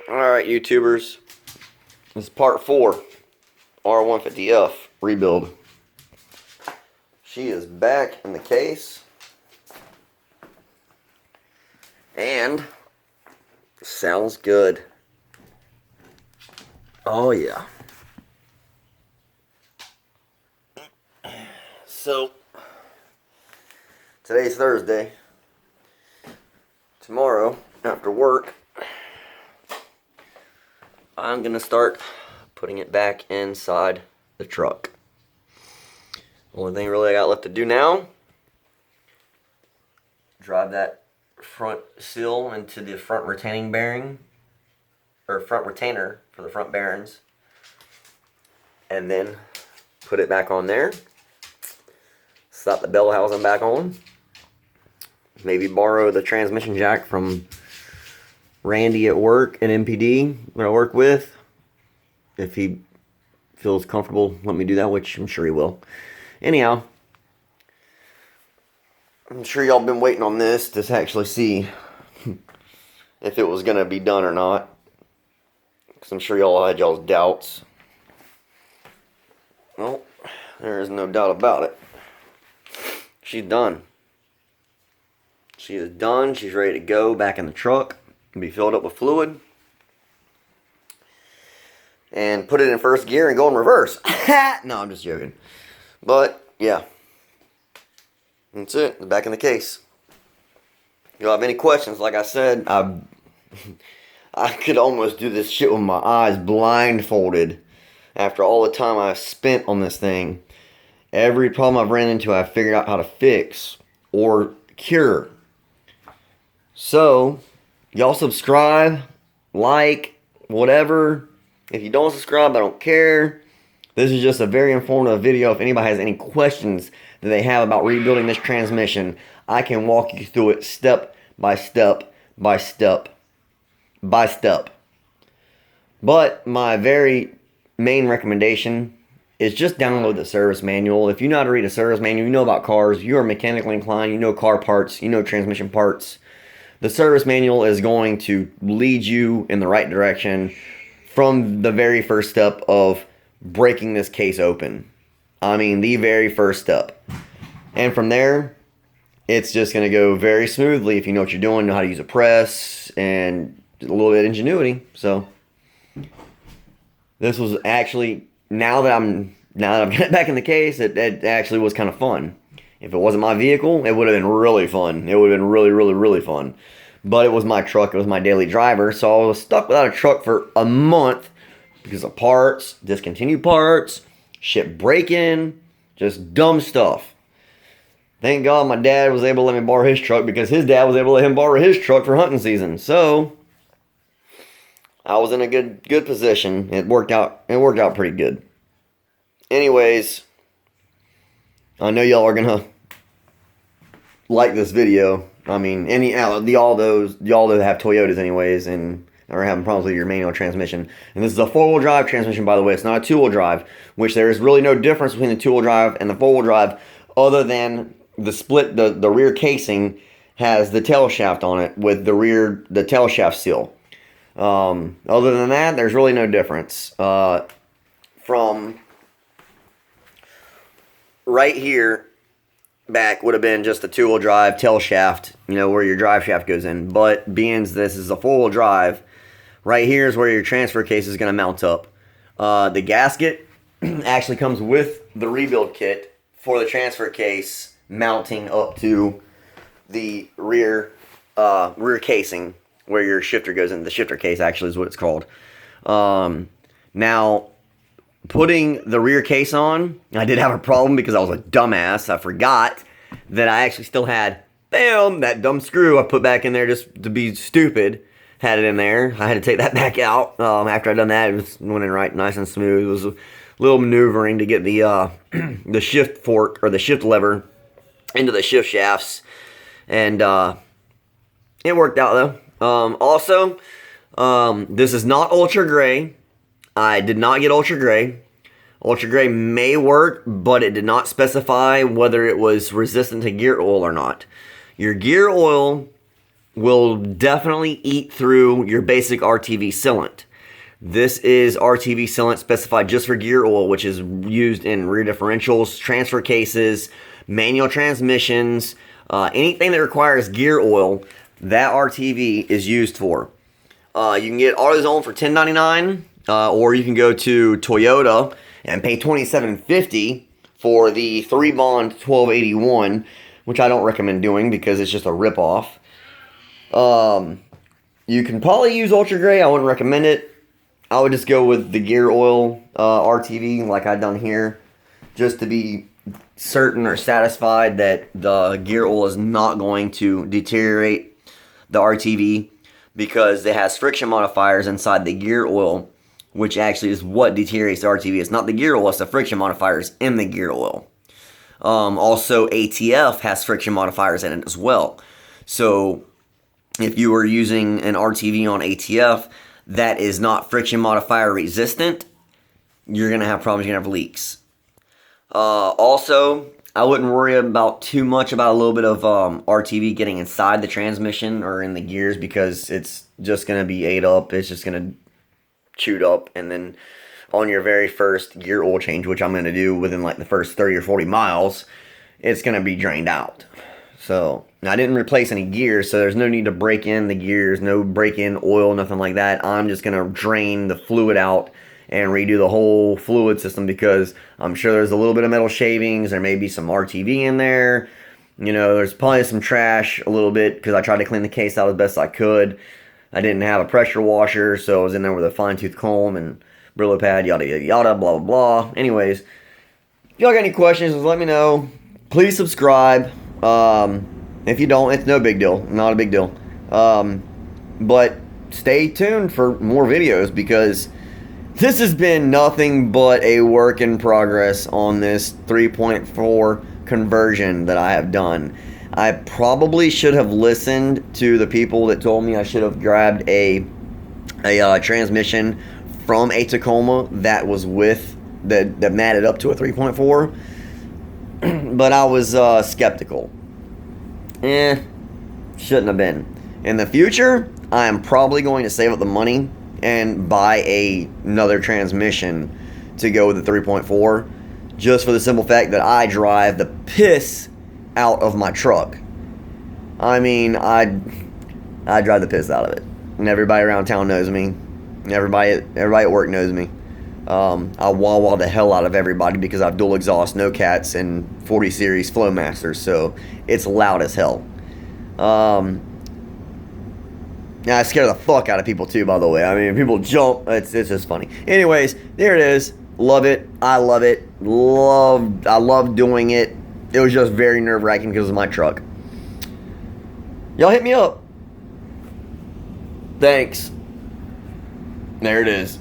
Alright, YouTubers. This is part 4. R150F rebuild. She is back in the case. And sounds good. Oh yeah. So today's Thursday. Tomorrow, after work, I'm gonna start putting it back inside the truck. Only thing really I got left to do now, drive that front seal into the front retaining bearing, or front retainer for the front bearings, and then put it back on there. Slap the bell housing back on. Maybe borrow the transmission jack from Randy at work at MPD that I work with. If he feels comfortable, let me do that, which I'm sure he will. Anyhow, I'm sure y'all been waiting on this to actually see if it was going to be done or not. Because I'm sure y'all had y'all's doubts. Well, there is no doubt about it. She's done. She is done. She's ready to go back in the truck and be filled up with fluid. And put it in first gear and go in reverse. No, I'm just joking. But, yeah. That's it. It's back in the case. If y'all have any questions, like I said, I could almost do this shit with my eyes blindfolded after all the time I've spent on this thing. Every problem I've ran into, I've figured out how to fix or cure. So, y'all subscribe, like, whatever. If you don't subscribe, I don't care. This is just a very informative video. If anybody has any questions that they have about rebuilding this transmission, I can walk you through it step by step by step by step. But my very main recommendation is just download the service manual. If you know how to read a service manual, you know about cars, you are mechanically inclined, you know car parts, you know transmission parts. The service manual is going to lead you in the right direction from the very first step of breaking this case open. I mean, the very first step. And from there, it's just going to go very smoothly if you know what you're doing, know how to use a press, and a little bit of ingenuity. So, this was actually, now that I've got it back in the case, it actually was kind of fun. If it wasn't my vehicle, it would have been really fun. It would have been really, really, really fun. But it was my truck. It was my daily driver. So I was stuck without a truck for a month because of parts, discontinued parts, shit breaking, just dumb stuff. Thank God my dad was able to let me borrow his truck because his dad was able to let him borrow his truck for hunting season. So I was in a good position. It worked out pretty good. Anyways, I know y'all are gonna like this video. I mean, y'all that have Toyotas anyways and are having problems with your manual transmission. And this is a 4-wheel drive transmission, by the way. It's not a 2-wheel drive, which there is really no difference between the 2-wheel drive and the 4-wheel drive other than the split, the rear casing has the tail shaft on it with the tail shaft seal. Other than that, there's really no difference. From right here back would have been just a 2-wheel drive tail shaft, you know, where your drive shaft goes in. But being this is a 4-wheel drive, right here is where your transfer case is going to mount up. The gasket actually comes with the rebuild kit for the transfer case mounting up to the rear casing where your shifter goes in. The shifter case actually is what it's called. Now, putting the rear case on, I did have a problem because I was a dumbass. I forgot that I actually still had, that dumb screw I put back in there just to be stupid. Had it in there. I had to take that back out. After I'd done that, it went in right nice and smooth. It was a little maneuvering to get the the shift fork or the shift lever into the shift shafts. And it worked out though. Also, this is not Ultra Gray. I did not get Ultra Gray. Ultra Gray may work, but it did not specify whether it was resistant to gear oil or not. Your gear oil will definitely eat through your basic RTV sealant. This is RTV sealant specified just for gear oil, which is used in rear differentials, transfer cases, manual transmissions, anything that requires gear oil. That RTV is used for. You can get AutoZone for $10.99, or you can go to Toyota and pay $27.50 for the 3-bond 1281, which I don't recommend doing because it's just a ripoff. You can probably use Ultra Gray. I wouldn't recommend it. I would just go with the gear oil RTV like I've done here, just to be certain or satisfied that the gear oil is not going to deteriorate the RTV, because it has friction modifiers inside the gear oil, which actually is what deteriorates the RTV. It's not the gear oil, it's the friction modifiers in the gear oil. Also, ATF has friction modifiers in it as well. So if you are using an RTV on ATF that is not friction modifier resistant, you're going to have problems, you're going to have leaks. Also, I wouldn't worry about too much about a little bit of RTV getting inside the transmission or in the gears, because it's just going to be ate up. It's just going to chewed up, and then on your very first gear oil change, which I'm going to do within like the first 30 or 40 miles, it's going to be drained out. So, I didn't replace any gears, so there's no need to break in the gears, no break in oil, nothing like that. I'm just going to drain the fluid out and redo the whole fluid system, because I'm sure there's a little bit of metal shavings, there may be some RTV in there. You know, there's probably some trash a little bit, because I tried to clean the case out as best I could. I didn't have a pressure washer, so I was in there with a fine-tooth comb and Brillo pad, yada, yada, yada, blah, blah, blah. Anyways, if y'all got any questions, just let me know. Please subscribe. If you don't, it's no big deal. Not a big deal. But stay tuned for more videos, because this has been nothing but a work in progress on this 3.4 conversion that I have done. I probably should have listened to the people that told me I should have grabbed a transmission from a Tacoma that was with that matted up to a 3.4, but I was skeptical. Shouldn't have been. In the future, I am probably going to save up the money and buy another transmission to go with the 3.4, just for the simple fact that I drive the piss out of my truck. I mean, I drive the piss out of it, and everybody around town knows me. Everybody at work knows me. I wah-wah the hell out of everybody because I have dual exhaust, no cats, and 40 series Flowmasters, so it's loud as hell. I scare the fuck out of people too, by the way. I mean, people jump. It's just funny. Anyways, there it is. Love it. I love it. I love doing it. It was just very nerve-wracking because of my truck. Y'all hit me up. Thanks. There it is.